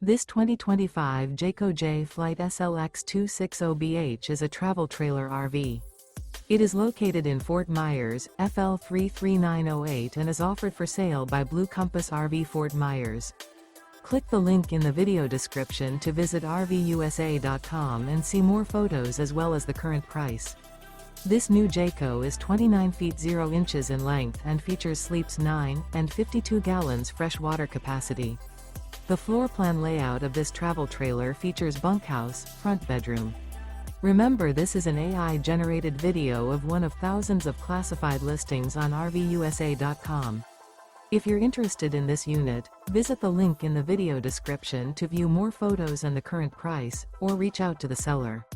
This 2025 Jayco Jay Flight SLX 260BH is a travel trailer RV. It is located in Fort Myers, FL 33908 and is offered for sale by Blue Compass RV Fort Myers. Click the link in the video description to visit RVUSA.com and see more photos as well as the current price. This new Jayco is 29 feet 0 inches in length and features sleeps 9 and 52 gallons fresh water capacity. The floor plan layout of this travel trailer features bunkhouse, front bedroom. Remember, this is an AI-generated video of one of thousands of classified listings on RVUSA.com. If you're interested in this unit, visit the link in the video description to view more photos and the current price, or reach out to the seller.